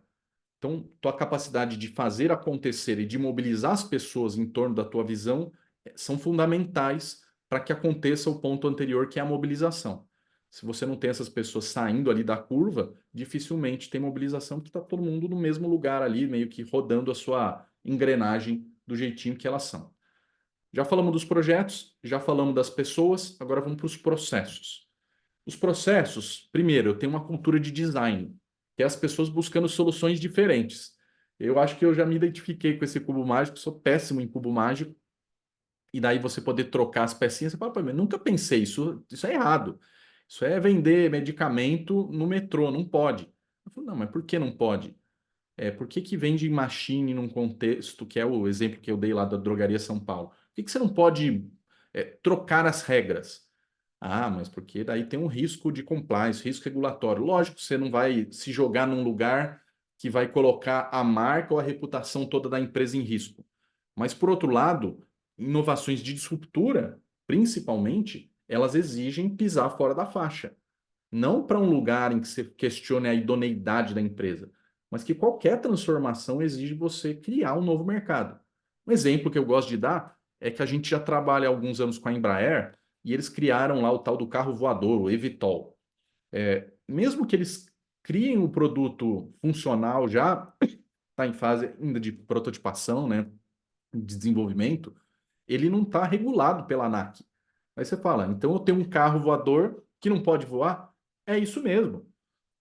Então, tua capacidade de fazer acontecer e de mobilizar as pessoas em torno da tua visão são fundamentais para que aconteça o ponto anterior, que é a mobilização. Se você não tem essas pessoas saindo ali da curva, dificilmente tem mobilização, porque está todo mundo no mesmo lugar ali, meio que rodando a sua engrenagem do jeitinho que elas são. Já falamos dos projetos, já falamos das pessoas, agora vamos para os processos. Os processos, primeiro, eu tenho uma cultura de design, que é as pessoas buscando soluções diferentes. Eu acho que eu já me identifiquei com esse cubo mágico, sou péssimo em cubo mágico, e daí você poder trocar as pecinhas, você fala, "Pô, mas nunca pensei, isso é errado. Isso é vender medicamento no metrô, não pode." Eu falo, não, mas por que não pode? Por que que vende machine num contexto, que é o exemplo que eu dei lá da Drogaria São Paulo? Por que que você não pode, trocar as regras? Ah, mas porque daí tem um risco de compliance, risco regulatório. Lógico, você não vai se jogar num lugar que vai colocar a marca ou a reputação toda da empresa em risco. Mas, por outro lado, inovações de disruptura, principalmente, elas exigem pisar fora da faixa. Não para um lugar em que você questione a idoneidade da empresa, mas que qualquer transformação exige você criar um novo mercado. Um exemplo que eu gosto de dar é que a gente já trabalha há alguns anos com a Embraer e eles criaram lá o tal do carro voador, o eVTOL. Mesmo que eles criem o produto funcional já, está em fase ainda de prototipação, né, de desenvolvimento, ele não está regulado pela ANAC. Aí você fala, então eu tenho um carro voador que não pode voar? É isso mesmo.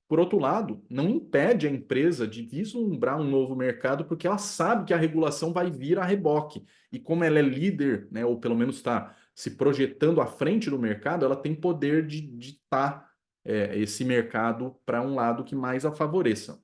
Por outro lado, não impede a empresa de vislumbrar um novo mercado, porque ela sabe que a regulação vai vir a reboque. E como ela é líder, né, ou pelo menos está se projetando à frente do mercado, ela tem poder de ditar esse mercado para um lado que mais a favoreça.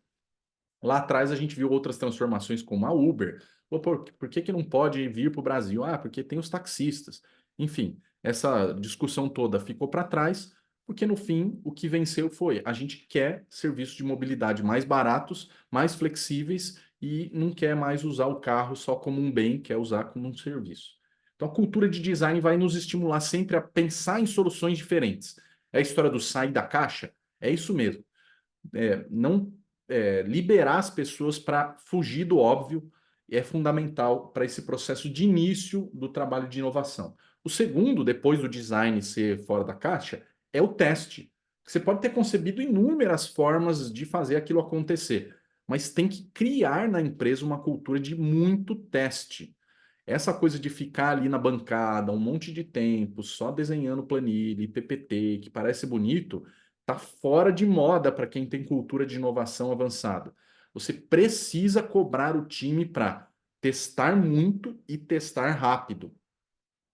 Lá atrás a gente viu outras transformações como a Uber. Por que que não pode vir para o Brasil? Ah, porque tem os taxistas. Enfim, essa discussão toda ficou para trás, porque no fim o que venceu foi a gente quer serviços de mobilidade mais baratos, mais flexíveis e não quer mais usar o carro só como um bem, quer usar como um serviço. Então a cultura de design vai nos estimular sempre a pensar em soluções diferentes. É a história do sair da caixa? É isso mesmo. Não liberar as pessoas para fugir do óbvio é fundamental para esse processo de início do trabalho de inovação. O segundo, depois do design ser fora da caixa, é o teste. Você pode ter concebido inúmeras formas de fazer aquilo acontecer, mas tem que criar na empresa uma cultura de muito teste. Essa coisa de ficar ali na bancada um monte de tempo só desenhando planilha e PPT, que parece bonito, tá fora de moda para quem tem cultura de inovação avançada. Você precisa cobrar o time para testar muito e testar rápido.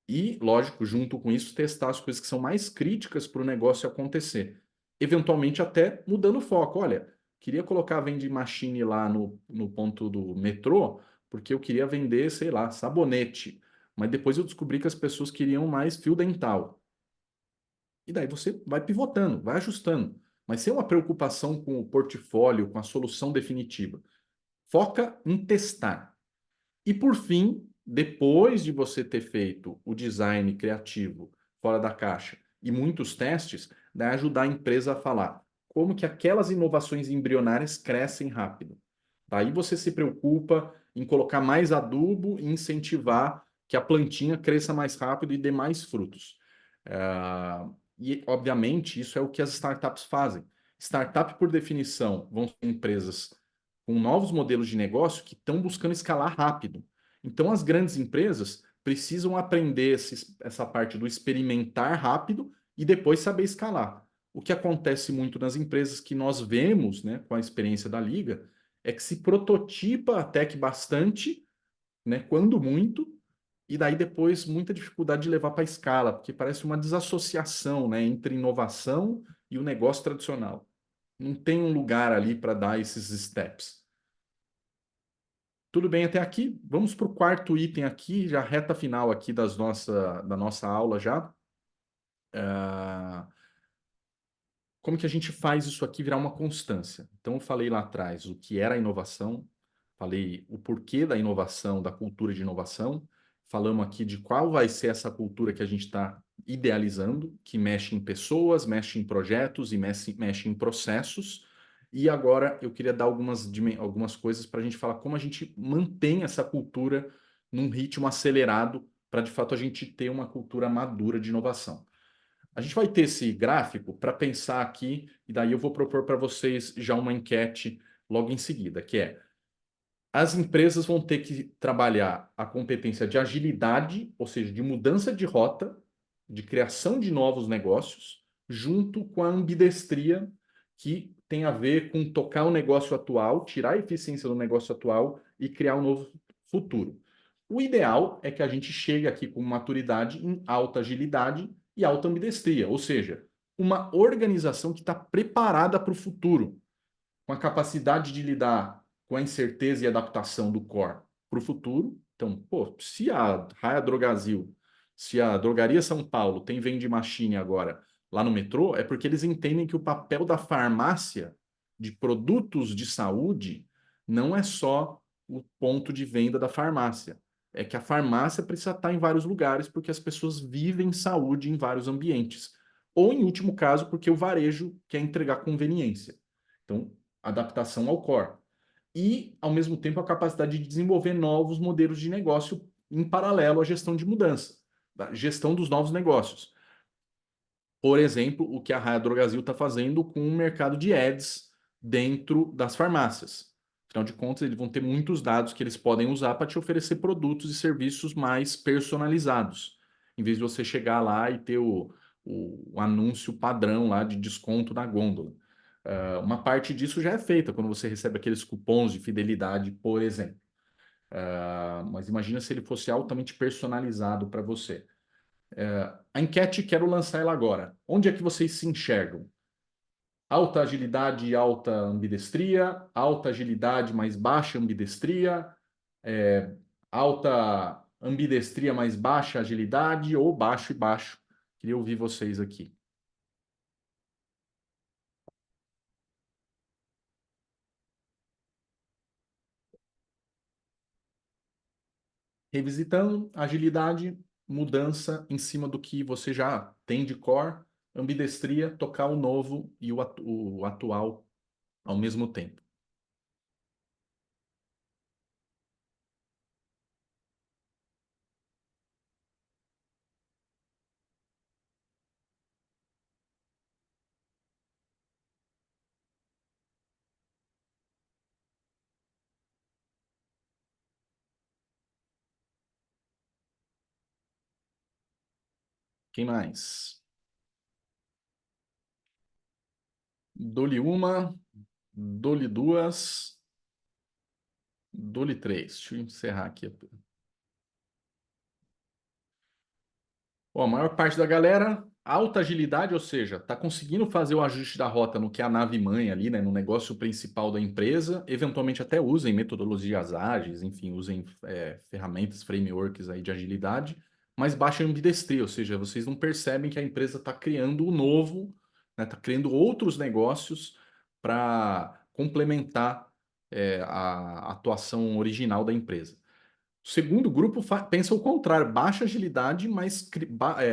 E, lógico, junto com isso, testar as coisas que são mais críticas para o negócio acontecer. Eventualmente, até mudando o foco. Olha, queria colocar a vending machine lá no ponto do metrô, porque eu queria vender, sei lá, sabonete. Mas depois eu descobri que as pessoas queriam mais fio dental. E daí você vai pivotando, vai ajustando. Mas sem uma preocupação com o portfólio, com a solução definitiva. Foca em testar. E por fim, depois de você ter feito o design criativo fora da caixa e muitos testes, vai ajudar a empresa a falar como que aquelas inovações embrionárias crescem rápido. Daí você se preocupa em colocar mais adubo e incentivar que a plantinha cresça mais rápido e dê mais frutos. E, obviamente, isso é o que as startups fazem. Startup, por definição, vão ser empresas com novos modelos de negócio que estão buscando escalar rápido. Então, as grandes empresas precisam aprender essa parte do experimentar rápido e depois saber escalar. O que acontece muito nas empresas que nós vemos, né, com a experiência da Liga, é que se prototipa até que bastante, né, quando muito, e daí depois muita dificuldade de levar para a escala, porque parece uma desassociação, né, entre inovação e o negócio tradicional. Não tem um lugar ali para dar esses steps. Tudo bem até aqui? Vamos para o quarto item aqui, já reta final aqui da nossa aula já. Ah, como que a gente faz isso aqui virar uma constância? Então, eu falei lá atrás o que era a inovação, falei o porquê da inovação, da cultura de inovação, falamos aqui de qual vai ser essa cultura que a gente está idealizando, que mexe em pessoas, mexe em projetos e mexe em processos. E agora eu queria dar algumas coisas para a gente falar como a gente mantém essa cultura num ritmo acelerado para de fato a gente ter uma cultura madura de inovação. A gente vai ter esse gráfico para pensar aqui, e daí eu vou propor para vocês já uma enquete logo em seguida, que é: as empresas vão ter que trabalhar a competência de agilidade, ou seja, de mudança de rota, de criação de novos negócios, junto com a ambidestria, que tem a ver com tocar o negócio atual, tirar a eficiência do negócio atual e criar um novo futuro. O ideal é que a gente chegue aqui com maturidade em alta agilidade e alta ambidestria, ou seja, uma organização que está preparada para o futuro, com a capacidade de lidar com a incerteza e adaptação do core para o futuro. Então, pô, se a Raia Drogasil, se a Drogaria São Paulo tem vending machine agora lá no metrô, é porque eles entendem que o papel da farmácia de produtos de saúde não é só o ponto de venda da farmácia. É que a farmácia precisa estar em vários lugares porque as pessoas vivem saúde em vários ambientes. Ou, em último caso, porque o varejo quer entregar conveniência. Então, adaptação ao core. E, ao mesmo tempo, a capacidade de desenvolver novos modelos de negócio em paralelo à gestão de mudança, da gestão dos novos negócios. Por exemplo, o que a Raia Drogasil está fazendo com o mercado de ads dentro das farmácias. Afinal de contas, eles vão ter muitos dados que eles podem usar para te oferecer produtos e serviços mais personalizados, em vez de você chegar lá e ter o anúncio padrão lá de desconto na gôndola. Uma parte disso já é feita quando você recebe aqueles cupons de fidelidade, por exemplo. Mas imagina se ele fosse altamente personalizado para você. A enquete, quero lançar ela agora. Onde é que vocês se enxergam? Alta agilidade e alta ambidestria, alta agilidade mais baixa ambidestria, é, alta ambidestria mais baixa agilidade ou baixo e baixo? Queria ouvir vocês aqui. Revisitando, agilidade, mudança em cima do que você já tem de core, ambidestria, tocar o novo e o atual ao mesmo tempo. Quem mais? Dou-lhe uma, dou-lhe duas, dou-lhe três. Deixa eu encerrar aqui. Bom, a maior parte da galera, alta agilidade, ou seja, está conseguindo fazer o ajuste da rota no que é a nave mãe ali, né, no negócio principal da empresa, eventualmente até usem metodologias ágeis, enfim, usem ferramentas, frameworks aí de agilidade, mas baixa ambidestria, ou seja, vocês não percebem que a empresa está criando o novo, né, está criando outros negócios para complementar a atuação original da empresa. O segundo grupo pensa o contrário, baixa agilidade, mas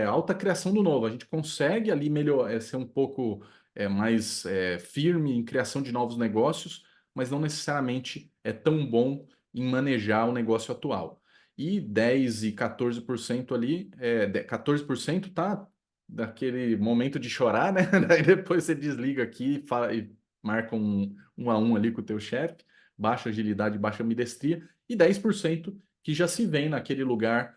alta criação do novo. A gente consegue ali ser um pouco mais firme em criação de novos negócios, mas não necessariamente é tão bom em manejar o negócio atual. E 10 e 14% ali, 14% tá daquele momento de chorar, né? Daí depois você desliga aqui e marca um a um ali com o teu chefe, baixa agilidade, baixa ambidestria, e 10% que já se vê naquele lugar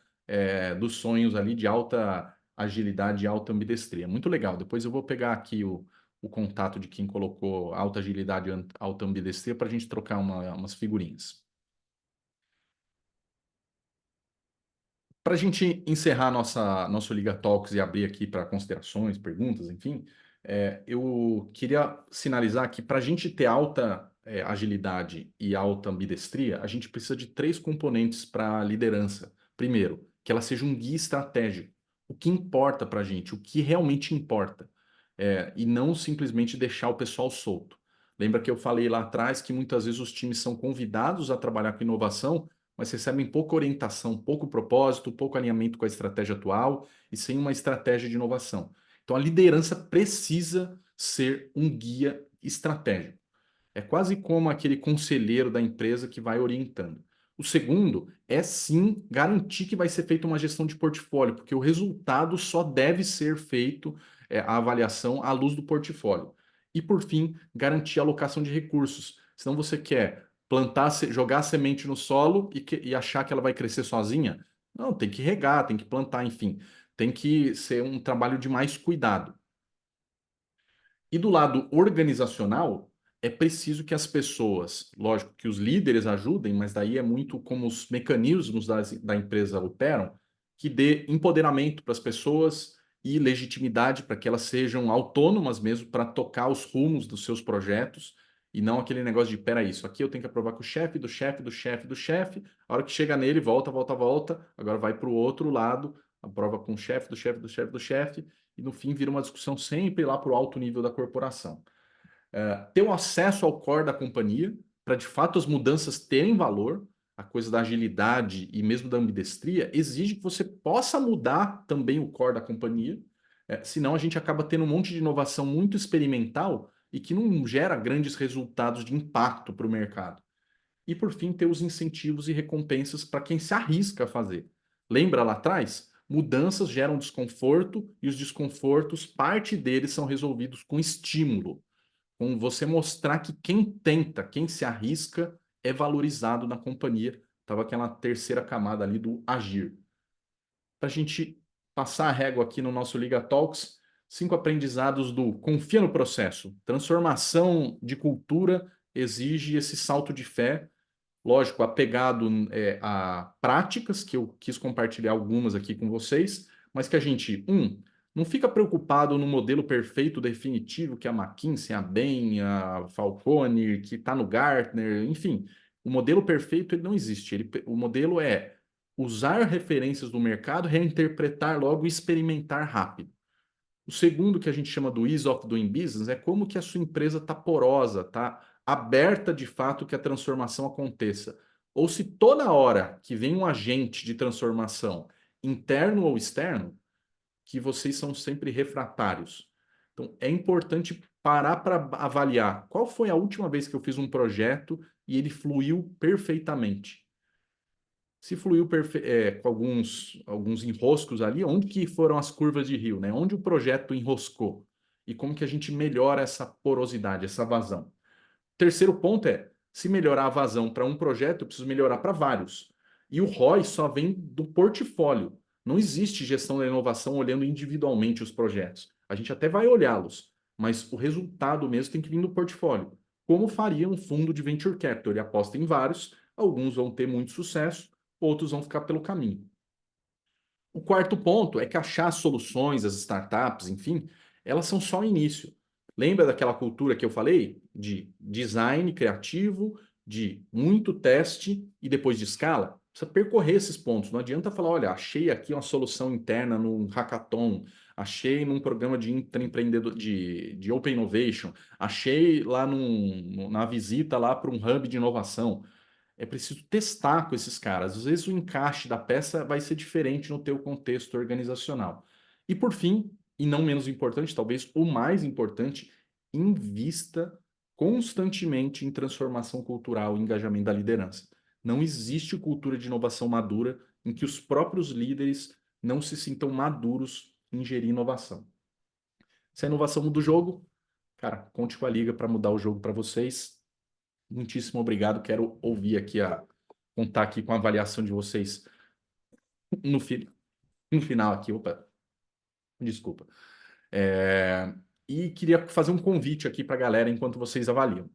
dos sonhos ali de alta agilidade e alta ambidestria. Muito legal. Depois eu vou pegar aqui o contato de quem colocou alta agilidade e alta ambidestria para a gente trocar umas figurinhas. Para a gente encerrar nosso Liga Talks e abrir aqui para considerações, perguntas, enfim, eu queria sinalizar que para a gente ter alta agilidade e alta ambidestria, a gente precisa de três componentes para a liderança. Primeiro, que ela seja um guia estratégico. O que importa para a gente, o que realmente importa. E não simplesmente deixar o pessoal solto. Lembra que eu falei lá atrás que muitas vezes os times são convidados a trabalhar com inovação, mas recebem pouca orientação, pouco propósito, pouco alinhamento com a estratégia atual e sem uma estratégia de inovação. Então a liderança precisa ser um guia estratégico. É quase como aquele conselheiro da empresa que vai orientando. O segundo é sim garantir que vai ser feita uma gestão de portfólio, porque o resultado só deve ser feito, a avaliação à luz do portfólio. E por fim, garantir a alocação de recursos. Senão você quer plantar, jogar a semente no solo e achar que ela vai crescer sozinha. Não, tem que regar, tem que plantar, enfim. Tem que ser um trabalho de mais cuidado. E do lado organizacional, é preciso que as pessoas, lógico que os líderes ajudem, mas daí é muito como os mecanismos da empresa operam, que dê empoderamento para as pessoas e legitimidade para que elas sejam autônomas mesmo para tocar os rumos dos seus projetos e não aquele negócio de, peraí, isso aqui eu tenho que aprovar com o chefe, do chefe, do chefe, do chefe, a hora que chega nele, volta, volta, volta, agora vai para o outro lado, aprova com o chefe, do chefe, do chefe, do chefe, e no fim vira uma discussão sempre lá para o alto nível da corporação. Ter o acesso ao core da companhia, para de fato as mudanças terem valor, a coisa da agilidade e mesmo da ambidestria, exige que você possa mudar também o core da companhia, senão a gente acaba tendo um monte de inovação muito experimental e que não gera grandes resultados de impacto para o mercado. E por fim, ter os incentivos e recompensas para quem se arrisca a fazer. Lembra lá atrás? Mudanças geram desconforto e os desconfortos, parte deles são resolvidos com estímulo, com você mostrar que quem tenta, quem se arrisca, é valorizado na companhia. Estava aquela terceira camada ali do agir. Para a gente passar a régua aqui no nosso Liga Talks, 5 aprendizados do confia no processo. Transformação de cultura exige esse salto de fé, lógico, apegado a práticas, que eu quis compartilhar algumas aqui com vocês, mas que a gente, não fica preocupado no modelo perfeito definitivo que a McKinsey, a Bain, a Falcone, que está no Gartner, enfim, o modelo perfeito ele não existe. O modelo é usar referências do mercado, reinterpretar logo e experimentar rápido. O segundo, que a gente chama do ease of doing business, é como que a sua empresa está porosa, está aberta de fato que a transformação aconteça. Ou se toda hora que vem um agente de transformação, interno ou externo, que vocês são sempre refratários. Então, é importante parar para avaliar qual foi a última vez que eu fiz um projeto e ele fluiu perfeitamente. Se fluiu com alguns enroscos ali, onde que foram as curvas de rio, né? Onde o projeto enroscou? E como que a gente melhora essa porosidade, essa vazão? Terceiro ponto é, se melhorar a vazão para um projeto, eu preciso melhorar para vários. E o ROI só vem do portfólio. Não existe gestão da inovação olhando individualmente os projetos. A gente até vai olhá-los, mas o resultado mesmo tem que vir do portfólio. Como faria um fundo de venture capital? Ele aposta em vários, alguns vão ter muito sucesso, outros vão ficar pelo caminho. O quarto ponto é que achar as soluções, as startups, enfim, elas são só o início. Lembra daquela cultura que eu falei? De design criativo, de muito teste e depois de escala? Precisa percorrer esses pontos. Não adianta falar, olha, achei aqui uma solução interna num hackathon, achei num programa de intraempreendedor, de Open Innovation, achei lá na visita lá para um hub de inovação. É preciso testar com esses caras. Às vezes o encaixe da peça vai ser diferente no teu contexto organizacional. E por fim, e não menos importante, talvez o mais importante, invista constantemente em transformação cultural e engajamento da liderança. Não existe cultura de inovação madura em que os próprios líderes não se sintam maduros em gerir inovação. Se a inovação muda o jogo, cara, conte com a liga para mudar o jogo para vocês. Muitíssimo obrigado. Quero ouvir aqui contar aqui com a avaliação de vocês no, fi, no final aqui. Opa, desculpa. E queria fazer um convite aqui para a galera enquanto vocês avaliam.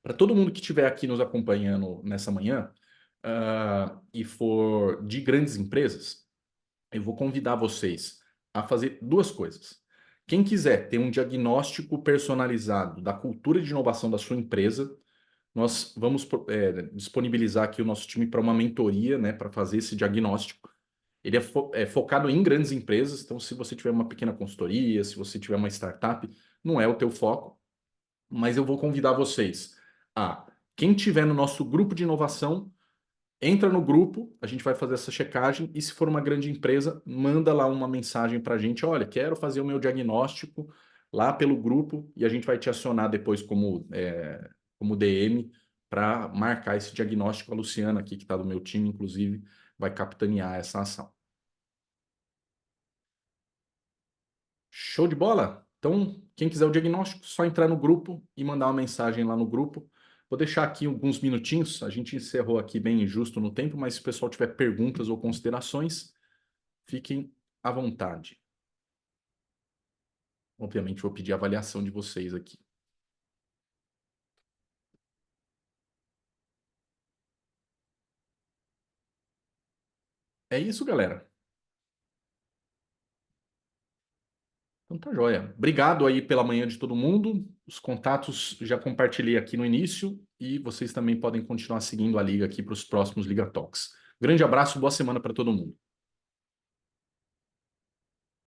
Para todo mundo que estiver aqui nos acompanhando nessa manhã e for de grandes empresas, eu vou convidar vocês a fazer duas coisas. Quem quiser ter um diagnóstico personalizado da cultura de inovação da sua empresa, nós vamos disponibilizar aqui o nosso time para uma mentoria, né, para fazer esse diagnóstico. Ele é focado em grandes empresas, então se você tiver uma pequena consultoria, se você tiver uma startup, não é o teu foco, mas eu vou convidar vocês a, quem tiver no nosso grupo de inovação, entra no grupo, a gente vai fazer essa checagem e se for uma grande empresa, manda lá uma mensagem para a gente, olha, quero fazer o meu diagnóstico lá pelo grupo e a gente vai te acionar depois como DM para marcar esse diagnóstico. A Luciana aqui, que está do meu time, inclusive, vai capitanear essa ação. Show de bola? Então, quem quiser o diagnóstico, só entrar no grupo e mandar uma mensagem lá no grupo. Vou deixar aqui alguns minutinhos, a gente encerrou aqui bem justo no tempo, mas se o pessoal tiver perguntas ou considerações, fiquem à vontade. Obviamente, vou pedir a avaliação de vocês aqui. É isso, galera. Então tá joia. Obrigado aí pela manhã de todo mundo. Os contatos já compartilhei aqui no início e vocês também podem continuar seguindo a Liga aqui para os próximos Liga Talks. Grande abraço, boa semana para todo mundo.